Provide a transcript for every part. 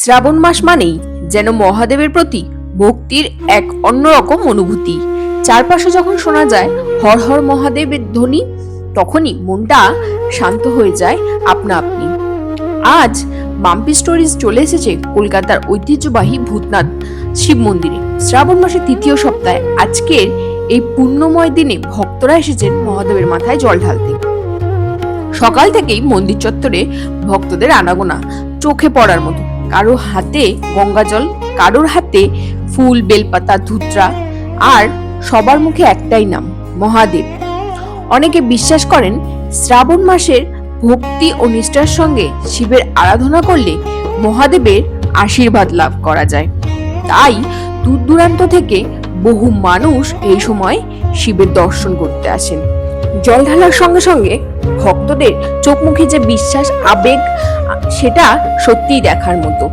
শ্রাবণ মাস মানেই যেন মহাদেবের প্রতি ভক্তির এক অন্যরকম অনুভূতি। চারপাশে যখন শোনা যায় হর হর মহাদেবের ধ্বনি, তখনই মনটা শান্ত হয়ে যায় আপনা আপনি। আজ মাম্পি স্টোরিজ চলে এসেছে কলকাতার ঐতিহ্যবাহী ভূতনাথ শিব মন্দিরে। শ্রাবণ মাসের তৃতীয় সপ্তাহে আজকের এই পুণ্যময় দিনে ভক্তরা এসেছেন মহাদেবের মাথায় জল ঢালতে। সকাল থেকেই মন্দির চত্বরে ভক্তদের আনাগোনা চোখে পড়ার মতো। কারোর হাতে গঙ্গা জল, কারোর হাতে ফুল, বেলপাতা, ধুতরা, আর সবার মুখে একটাই নাম, মহাদেব। অনেকে বিশ্বাস করেন শ্রাবণ মাসের ভক্তি ও নিষ্ঠার সঙ্গে শিবের আরাধনা করলে মহাদেবের আশীর্বাদ লাভ করা যায়। তাই দূর দূরান্ত থেকে বহু মানুষ এই সময় শিবের দর্শন করতে আসেন। জল ঢালার সঙ্গে সঙ্গে ভক্তদের চোখ মুখে যে বিশ্বাস, আবেগ, সেটা সত্যিই দেখার মতো।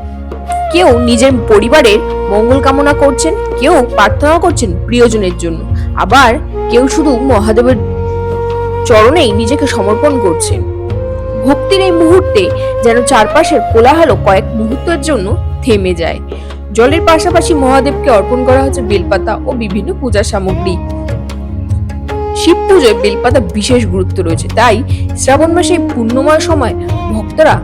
কেউ নিজের পরিবারের মঙ্গল কামনা করছেন, কেউ প্রার্থনা করছেন প্রিয়জনের জন্য, আবার কেউ শুধু মহাদেবের চরণেই নিজেকে সমর্পণ করছেন। ভক্তির এই মুহূর্তে যেন চারপাশের কোলাহল কয়েক মুহূর্তের জন্য থেমে যায়। জলের পাশাপাশি মহাদেবকে অর্পণ করা হচ্ছে বেলপাতা ও বিভিন্ন পূজা সামগ্রী। শিব পুজোয় বেলপাতা বিশেষ গুরুত্ব রয়েছে, তাই শ্রাবণ মাসে পূর্ণময় সময় ভক্তরা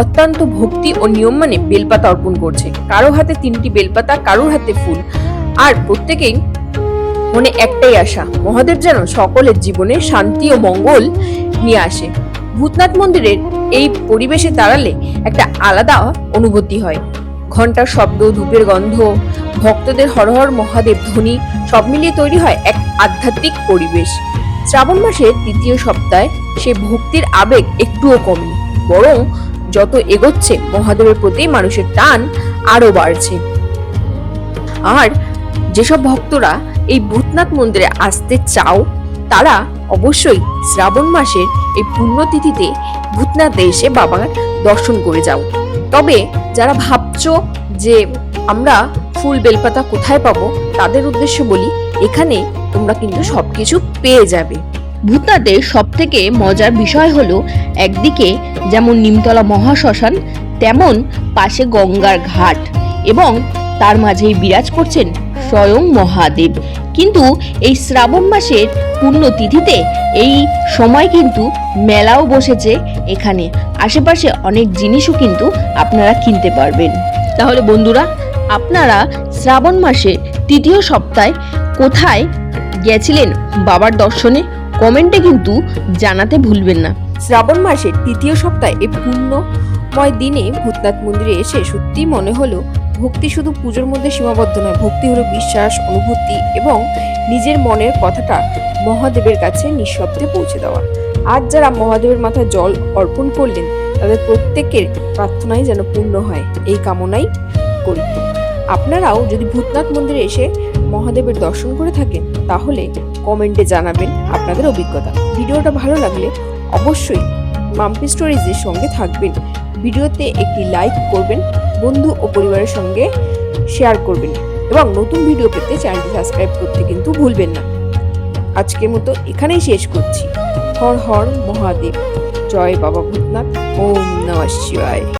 অত্যন্ত ভক্তি ও নিয়ম মানে বেলপাতা অর্পণ করছে। কারো হাতে 3টি বেলপাতা, কারোর হাতে ফুল, আর প্রত্যেকেই মনে একটাই আশা, মহাদেব যেন সকলের জীবনে শান্তি ও মঙ্গল নিয়ে আসে। ভূতনাথ মন্দিরের এই পরিবেশে দাঁড়ালে একটা আলাদা অনুভূতি হয়। ঘন্টার শব্দ, ধূপের গন্ধ, ভক্তদের হর হর মহাদেব ধ্বনি সব মিলিয়ে তৈরি হয় এক আধ্যাত্মিক পরিবেশ। শ্রাবণ মাসের তৃতীয় সপ্তাহে সে ভক্তির আবেগ একটুও কমেনি, বরং যত এগোচ্ছে মহাদেবের প্রতি মানুষের টান আরো বাড়ছে। আর যেসব ভক্তরা এই ভূতনাথ মন্দিরে আসতে চাও, তারা অবশ্যই শ্রাবণ মাসের এই পুণ্যতিথিতে ভূতনাথে এসে বাবার দর্শন করে যাও। তবে যারা ভাবছো যে আমরা ফুল বেলপাতা কোথায় পাবো, তাদের উদ্দেশ্যে বলি, এখানে তোমরা কিন্তু সবকিছু পেয়ে যাবে। ভূতনাথের সব থেকে মজার বিষয় হলো, একদিকে যেমন নিমতলা মহাশ্মশান, তেমন পাশে গঙ্গার ঘাট, এবং তার মাঝেই বিরাজ করছেন স্বয়ং মহাদেব। কিন্তু এই শ্রাবণ মাসের পুণ্যতিথিতে এই সময় কিন্তু মেলাও বসেছে এখানে। আশেপাশে অনেক জিনিসও কিন্তু আপনারা কিনতে পারবেন। তাহলে বন্ধুরা, আপনারা শ্রাবণ মাসের তৃতীয় সপ্তাহে কোথায় গেছিলেন বাবার দর্শনে, কমেন্টে কিন্তু জানাতে ভুলবেন না। শ্রাবণ মাসের তৃতীয় সপ্তাহে এই পুণ্যময় দিনে ভূতনাথ মন্দিরে এসে সত্যি মনে হলো ভক্তি শুধু পুজোর মধ্যে সীমাবদ্ধ নয়। ভক্তি হলো বিশ্বাস, অনুভূতি এবং নিজের মনের কথাটা মহাদেবের কাছে নিঃশব্দে পৌঁছে দেওয়া। আজ যারা মহাদেবের মাথায় জল অর্পণ করলেন, তাদের প্রত্যেকের প্রার্থনাই যেন পূর্ণ হয়, এই কামনাই করি। আপনারাও যদি ভূতনাথ মন্দিরে এসে মহাদেবের দর্শন করে থাকেন, তাহলে কমেন্টে জানাবেন আপনাদের অভিজ্ঞতা। ভিডিওটা ভালো লাগলে অবশ্যই মাম্পি স্টোরিজের সঙ্গে থাকবেন। ভিডিওতে একটি লাইক করবেন, বন্ধু ও পরিবারের সঙ্গে শেয়ার করবেন, এবং নতুন ভিডিও পেতে চ্যানেলটি সাবস্ক্রাইব করতে কিন্তু ভুলবেন না। আজকের মতো এখানেই শেষ করছি। হর হর মহাদেব, জয় বাবা ভূতনাথ, ওম নমঃ শিবায়।